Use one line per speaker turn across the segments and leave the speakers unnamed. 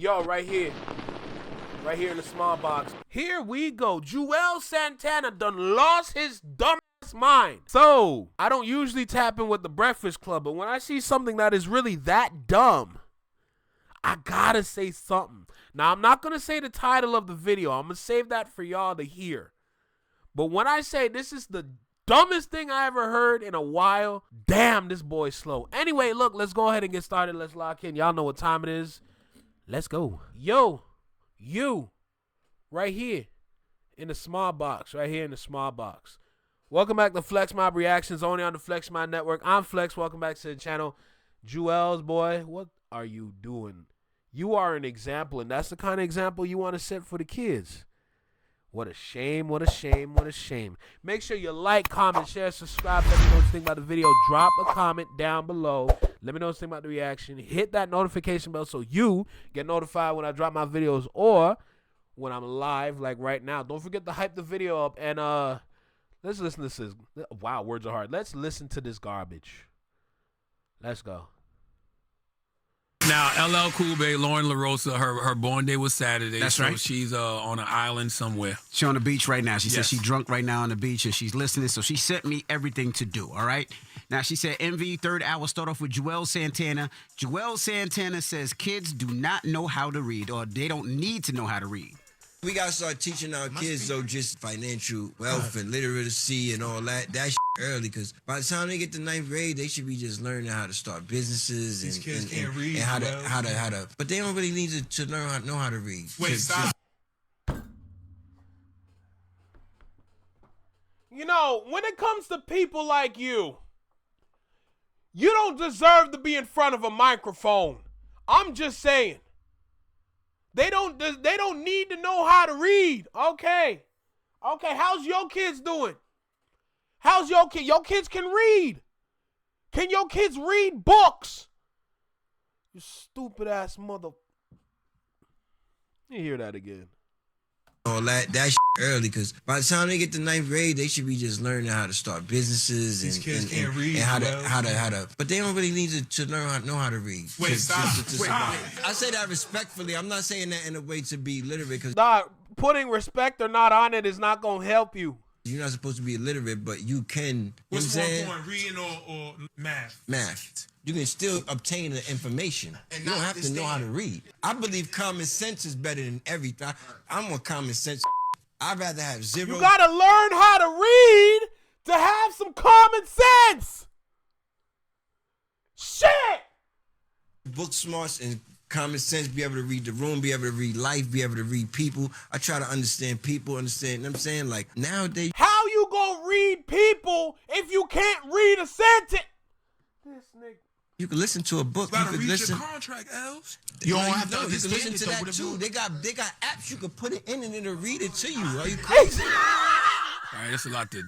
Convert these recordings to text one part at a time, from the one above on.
Yo, right here in the small box. Here we go. Juelz Santana done lost his dumbass mind. So, I don't usually tap in with the Breakfast Club, but when I see something that is really that dumb, I gotta say something. Now, I'm not gonna say the title of the video. I'm gonna save that for y'all to hear. But when I say this is the dumbest thing I ever heard in a while, damn, this boy's slow. Anyway, look, let's go ahead and get started. Let's lock in. Y'all know what time it is. Let's go. Yo, you, right here in the small box, Welcome back to Flex Mob Reactions, only on the Flex Mob Network. I'm Flex. Welcome back to the channel. Juelz, boy, what are you doing? You are an example, and that's the kind of example you want to set for the kids. What a shame, what a shame, what a shame. Make sure you like, comment, share, subscribe. Let me know what you think about the video. Drop a comment down below. Let me know what you think about the reaction. Hit that notification bell so you get notified when I drop my videos or when I'm live, like right now. Don't forget to hype the video up, and let's listen to this. Wow, words are hard. Let's listen to this garbage. Let's go.
Now, LL Cool J, LaurenLorosa, her born day was Saturday.
That's
so
right.
She's on an island somewhere.
She's on the beach right now. She
Yes.
said she's drunk right now on the beach and she's listening. So she sent me everything to do, all right? Now, she said, Envy, third hour, start off with Juelz Santana. Juelz Santana says kids do not know how to read, or they don't need to know how to read.
We gotta start teaching our kids, though, just financial wealth and literacy and all that shit early, because by the time they get to 9th grade, they should be just learning how to start businesses and,
kids can't read,
and how to. But they don't really need to learn how to read.
Wait, stop.
You know, when it comes to people like you, you don't deserve to be in front of a microphone. I'm just saying. They don't need to know how to read. Okay. How's your kids doing? How's your kid? Your kids can read. Can your kids read books? You stupid ass mother. You hear that again.
All that shit early, because by the time they get to 9th grade, they should be just learning how to start businesses and
kids can't read,
and how to. But they don't really need to learn how to read.
Wait, stop.
I say that respectfully. I'm not saying that in a way to be illiterate, because
putting respect or not on it is not gonna help you.
you're not supposed to be illiterate, but you can.
What's more important, reading or math?
Math. You can still obtain the information.
And
you don't
not
have to know how to read. I believe common sense is better than everything. I'm on common sense. I'd rather have zero.
You gotta learn how to read to have some common sense. Shit!
Book smarts and common sense, be able to read the room, be able to read life, be able to read people. I try to understand people, understand, you know what I'm saying? Like, nowadays.
How you gonna read people if you can't read a sentence? This nigga.
You can listen to a book.
You gotta
can
read
listen.
your contract, Els.
You don't have to. You can listen to that too. They got apps you can put it in and it'll read it to you. Are you crazy?
All right, that's a lot to.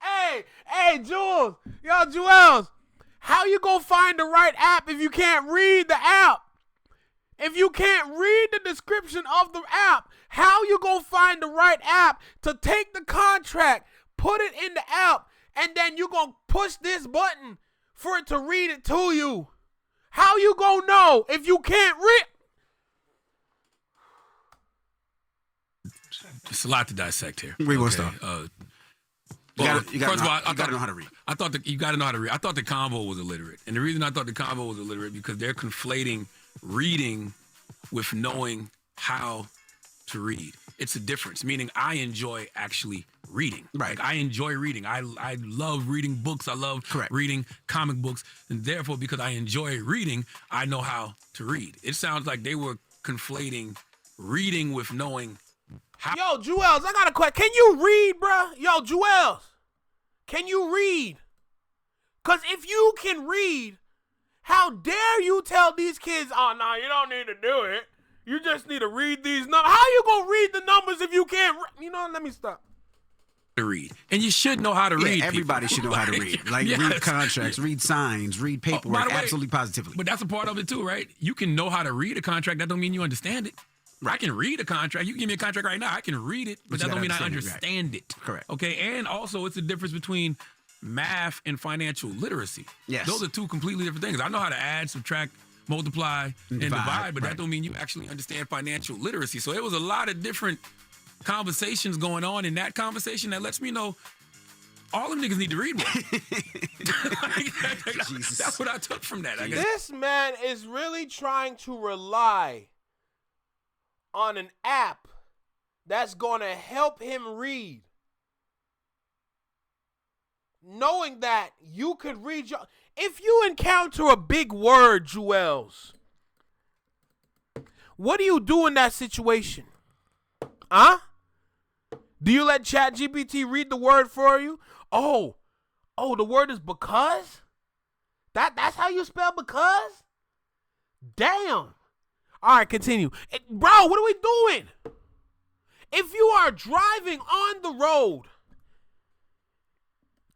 Hey, Jules. Yo, Juelz. How you gonna find the right app if you can't read the app? If you can't read the description of the app, how you gonna find the right app to take the contract, put it in the app, and then you gonna push this button for it to read it to you? How you gonna know if you can't read?
It's a lot to dissect here.
We will start. You gotta know how to read.
I thought you gotta know how to read. I thought the convo was illiterate, and the reason I thought the convo was illiterate because they're conflating reading with knowing how to read. It's a difference. Meaning, I enjoy actually reading.
Right.
Like, I enjoy reading. I love reading books. I love reading comic books, and therefore, because I enjoy reading, I know how to read. It sounds like they were conflating reading with knowing how.
Yo, Juelz, I got a question. Can you read, bruh? Yo, Juelz, can you read? Because if you can read, how dare you tell these kids, oh, no, you don't need to do it. You just need to read these numbers. How you going to read the numbers if you can't You know, let me stop.
To read. And you should know how to read.
Everybody should know how to read. Like, read contracts, read signs, read paperwork, absolutely positively.
But that's a part of it too, right? You can know how to read a contract. That don't mean you understand it. I can read a contract. You can give me a contract right now. I can read it, but that don't mean I understand it.
Correct.
Okay, and also it's a difference between math and financial literacy.
Yes.
Those are two completely different things. I know how to add, subtract, multiply, and divide, but that don't mean you actually understand financial literacy. So it was a lot of different conversations going on in that conversation that lets me know all them niggas need to read more. That's what I took from that, I guess.
This man is really trying to rely on an app that's going to help him read, knowing that you could read your... If you encounter a big word, Juelz, what do you do in that situation? Huh? Do you let ChatGPT read the word for you? Oh, the word is because? That's how you spell because? Damn. All right, continue. Bro, what are we doing? If you are driving on the road,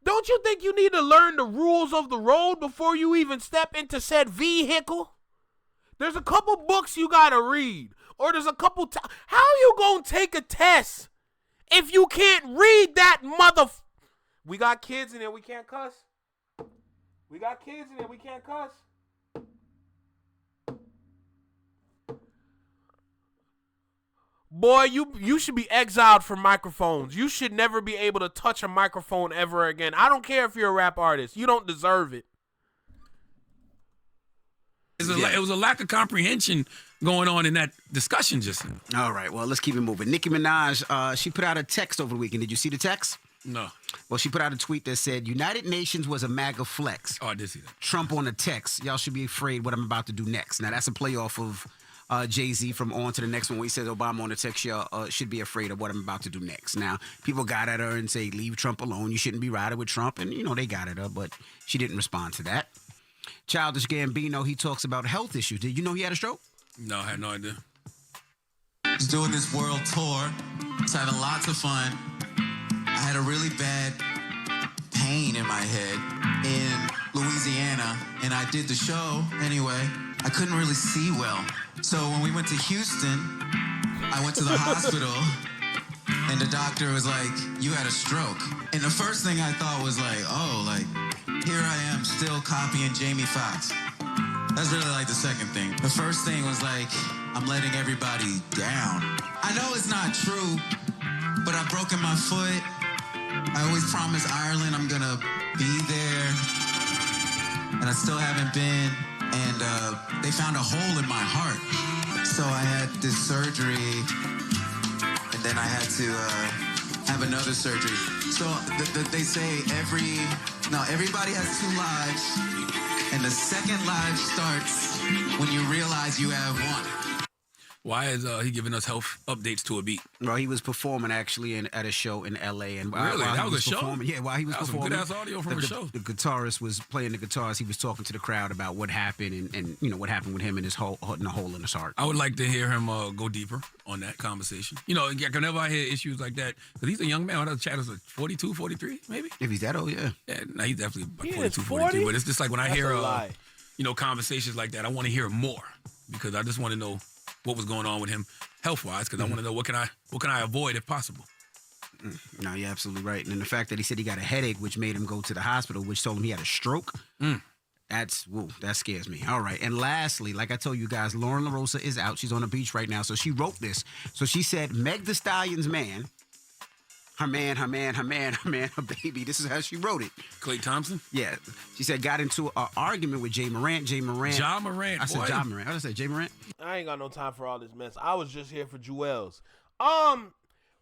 don't you think you need to learn the rules of the road before you even step into said vehicle? There's a couple books you gotta read, or there's a couple how you gonna take a test if you can't read that We got kids in there, we can't cuss. We got kids in there, we can't cuss. Boy, you should be exiled from microphones. You should never be able to touch a microphone ever again. I don't care if you're a rap artist. You don't deserve it.
It was a lack of comprehension going on in that discussion just now.
All right, well, let's keep it moving. Nicki Minaj, she put out a text over the weekend. Did you see the text?
No.
Well, she put out a tweet that said, United Nations was a MAGA flex.
Oh, I did see that.
Trump on the text. Y'all should be afraid what I'm about to do next. Now, that's a playoff of Jay-Z from On to the Next one where he says Obama on the text, y'all should be afraid of what I'm about to do next. Now, people got at her and say, leave Trump alone. You shouldn't be riding with Trump. And, they got at her, but she didn't respond to that. Childish Gambino, he talks about health issues. Did you know he had a stroke?
No, I had no idea.
He's doing this world tour. He's having lots of fun. I had a really bad pain in my head in Louisiana, and I did the show anyway. I couldn't really see well. So when we went to Houston, I went to the hospital, and the doctor was like, you had a stroke. And the first thing I thought was like, here I am still copying Jamie Foxx. That's really like the second thing. The first thing was like, I'm letting everybody down. I know it's not true, but I've broken my foot. I always promised Ireland I'm gonna be there, and I still haven't been. And they found a hole in my heart. So I had this surgery, and then I had to have another surgery. So they say everybody has 2 lives, and the second life starts when you realize you have one.
Why is he giving us health updates to a beat?
Well, he was performing actually at a show in L.A. And
really? That was a show?
Yeah, while he was performing.
That was some good-ass audio from a show.
The guitarist was playing the guitars. He was talking to the crowd about what happened and what happened with him and his hole in his heart.
I would like to hear him go deeper on that conversation. Whenever I hear issues like that, because he's a young man. The chat is like 42, 43, maybe?
If he's that old, yeah.
Yeah, no, he's definitely about 42,
40?
43. But it's just like when I hear,
lie.
conversations like that, I want to hear more because I just want to know what was going on with him health-wise, because I want to know what can I avoid if possible.
No, you're absolutely right. And the fact that he said he got a headache, which made him go to the hospital, which told him he had a stroke, that scares me. All right. And lastly, like I told you guys, LaurenLorosa is out. She's on the beach right now. So she wrote this. So she said, Meg Thee Stallion's man, her baby. This is how she wrote it.
Klay Thompson?
Yeah. She said, got into an argument with Jay Morant.
Ja Morant.
I said Ja Morant. How did I say Jay Morant?
I ain't got no time for all this mess. I was just here for Juelz.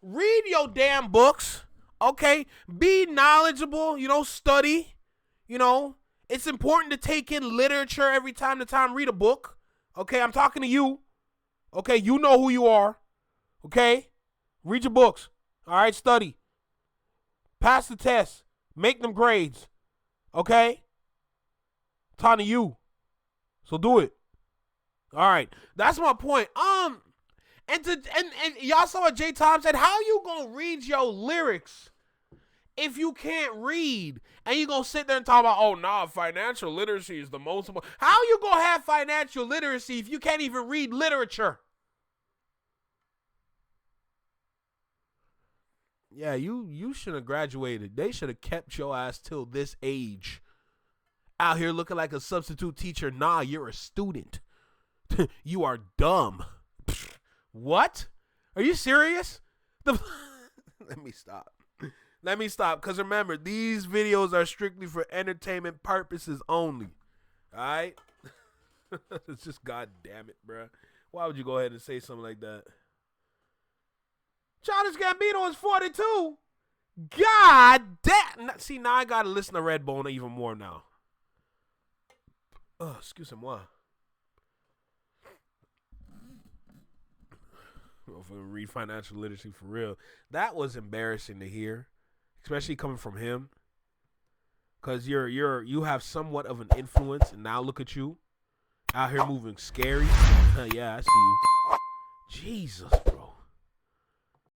Read your damn books, okay? Be knowledgeable, study, It's important to take in literature every time read a book, okay? I'm talking to you, okay? You know who you are, okay? Read your books, all right? Study. Pass the test. Make them grades, okay? I'm talking to you, so do it. All right, that's my point. And y'all saw what Jay Tom said. How you gonna read your lyrics if you can't read? And you gonna sit there and talk about, financial literacy is the most important. How you gonna have financial literacy if you can't even read literature? Yeah, you should have graduated. They should have kept your ass till this age. Out here looking like a substitute teacher. Nah, you're a student. You are dumb. What? Are you serious? Let me stop. Let me stop. Because remember, these videos are strictly for entertainment purposes only. All right? It's just, God damn it, bruh. Why would you go ahead and say something like that? Childish Gambino is 42. God damn. See, now I got to listen to Redbone even more now. Excusez-moi. Read financial literacy for real. That was embarrassing to hear, especially coming from him. Cause you have somewhat of an influence, and now look at you out here moving scary. Yeah, I see you. Jesus,